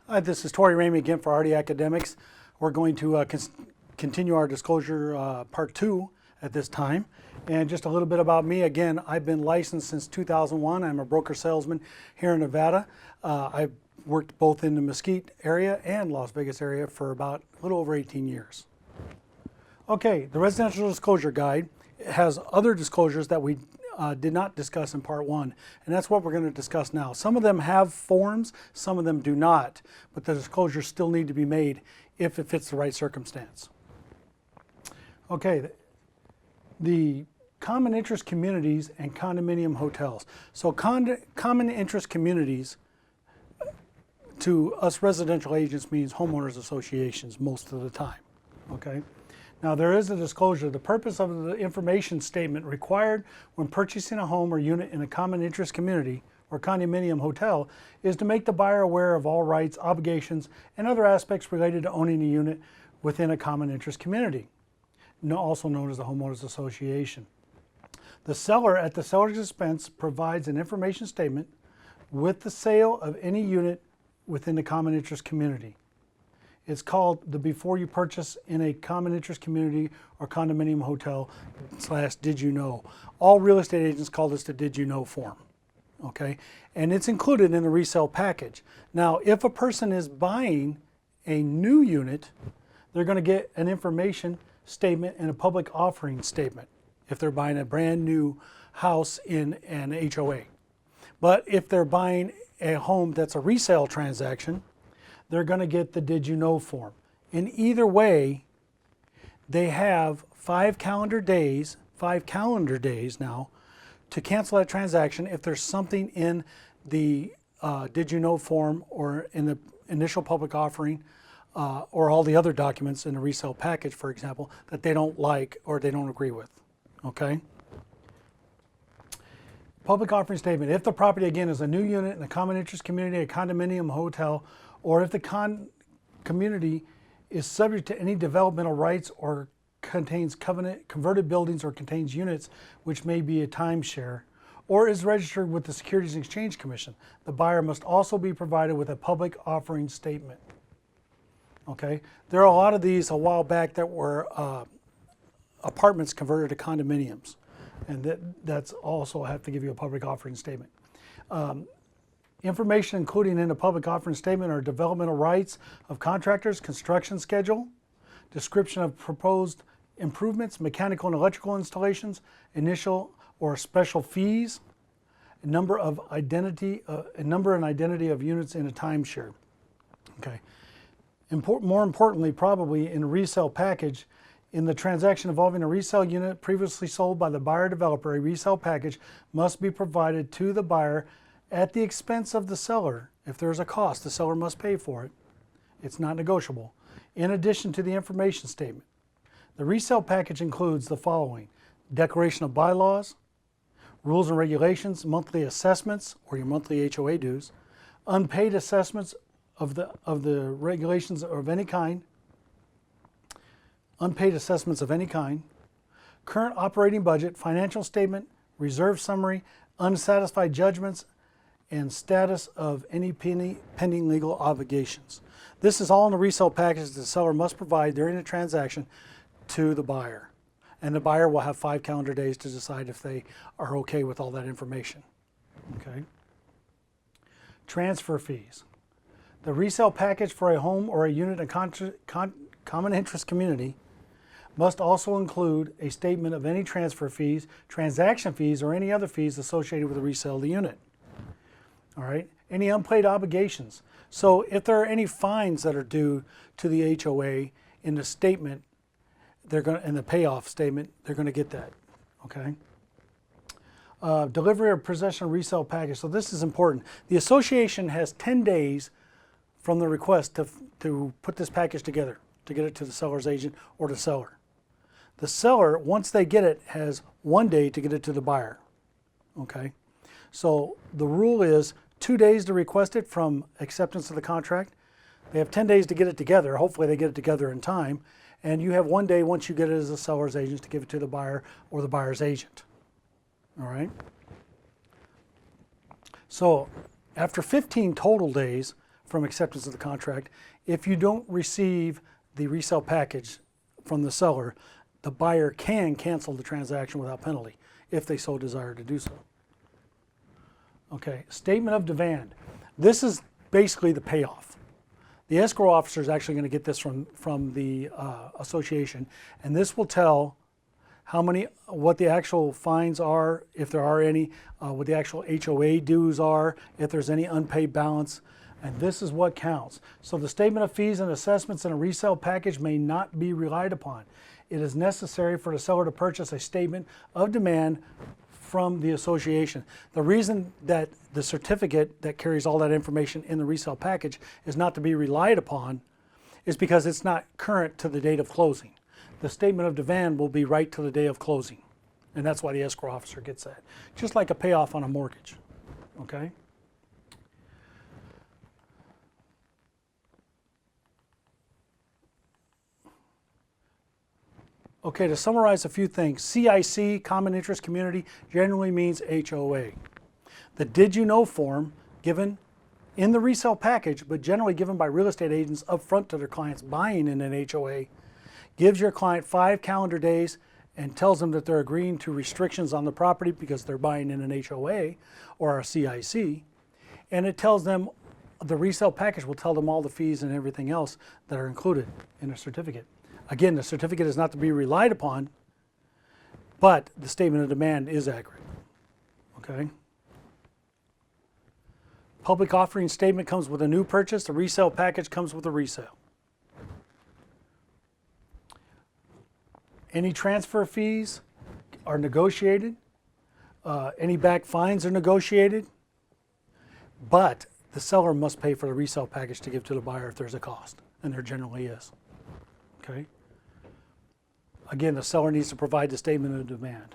Hi, this is Tori Ramey again for RD Academics. We're going to continue our disclosure part 2 at this time. And just a little bit about me. Again, I've been licensed since 2001. I'm a broker salesman here in Nevada. I've worked both in the Mesquite area and Las Vegas area for about a little over 18 years. Okay, the Residential Disclosure Guide has other disclosures that we did not discuss in part 1, and that's what we're going to discuss now. Some of them have forms, some of them do not, but the disclosures still need to be made if it fits the right circumstance. Okay, the common interest communities and condominium hotels. So common interest communities to us residential agents means homeowners associations most of the time, okay? Now there is a disclosure. The purpose of the information statement required when purchasing a home or unit in a common interest community or condominium hotel is to make the buyer aware of all rights, obligations, and other aspects related to owning a unit within a common interest community, also known as the homeowners association. The seller, at the seller's expense, provides an information statement with the sale of any unit within the common interest community. It's called the Before You Purchase in a Common Interest Community or Condominium Hotel / Did You Know. All real estate agents call this the Did You Know form, okay? And it's included in the resale package. Now, if a person is buying a new unit, they're going to get an information statement and a public offering statement if they're buying a brand new house in an HOA. But if they're buying a home that's a resale transaction, they're going to get the Did You Know form. In either way, they have 5 calendar days now to cancel that transaction if there's something in the Did You Know form or in the initial public offering or all the other documents in the resale package, for example, that they don't like or they don't agree with, okay? Public offering statement. If the property, again, is a new unit in a common interest community, a condominium hotel, or if the community is subject to any developmental rights or contains converted buildings or contains units which may be a timeshare, or is registered with the Securities and Exchange Commission, the buyer must also be provided with a public offering statement. Okay, there are a lot of these a while back that were apartments converted to condominiums, and that's also have to give you a public offering statement. Information including in the public offering statement are developmental rights of contractors, construction schedule, description of proposed improvements, mechanical and electrical installations, initial or special fees, a number and identity of units in a timeshare. Okay. More importantly, probably in a resale package, in the transaction involving a resale unit previously sold by the buyer developer, a resale package must be provided to the buyer at the expense of the seller. If there's a cost, the seller must pay for it. It's not negotiable. In addition to the information statement, the resale package includes the following: declaration of bylaws, rules and regulations, monthly assessments or your monthly HOA dues, unpaid assessments of the regulations of any kind, unpaid assessments of any kind, current operating budget, financial statement, reserve summary, unsatisfied judgments, and status of any pending legal obligations. This is all in the resale package that the seller must provide during the transaction to the buyer. And the buyer will have 5 calendar days to decide if they are okay with all that information. Okay. Transfer fees. The resale package for a home or a unit in common interest community must also include a statement of any transfer fees, transaction fees, or any other fees associated with the resale of the unit. All right, any unpaid obligations. So if there are any fines that are due to the HOA in the statement, in the payoff statement, they're going to get that. Okay. Delivery or possession of resale package. So this is important. The association has 10 days from the request to put this package together, to get it to the seller's agent or the seller. The seller, once they get it, has 1 day to get it to the buyer. Okay. So the rule is 2 days to request it from acceptance of the contract. They have 10 days to get it together. Hopefully they get it together in time. And you have 1 day once you get it as a seller's agent to give it to the buyer or the buyer's agent. All right? So after 15 total days from acceptance of the contract. If you don't receive the resale package from the seller, the buyer can cancel the transaction without penalty if they so desire to do so. Okay, statement of demand. This is basically the payoff. The escrow officer is actually going to get this from the association, and this will tell what the actual fines are, if there are any, what the actual HOA dues are, if there's any unpaid balance, and this is what counts. So the statement of fees and assessments in a resale package may not be relied upon. It is necessary for the seller to purchase a statement of demand from the association. The reason that the certificate that carries all that information in the resale package is not to be relied upon is because it's not current to the date of closing. The statement of demand will be right to the day of closing, and that's why the escrow officer gets that. Just like a payoff on a mortgage, okay? Okay, to summarize a few things, CIC, Common Interest Community, generally means HOA. The Did You Know form, given in the resale package, but generally given by real estate agents up front to their clients buying in an HOA, gives your client 5 calendar days and tells them that they're agreeing to restrictions on the property because they're buying in an HOA or a CIC. And it tells them, the resale package will tell them all the fees and everything else that are included in a certificate. Again, the certificate is not to be relied upon, but the statement of demand is accurate, okay? Public offering statement comes with a new purchase. The resale package comes with a resale. Any transfer fees are negotiated. Any back fines are negotiated, but the seller must pay for the resale package to give to the buyer if there's a cost, and there generally is. Okay. Again, the seller needs to provide the statement of demand.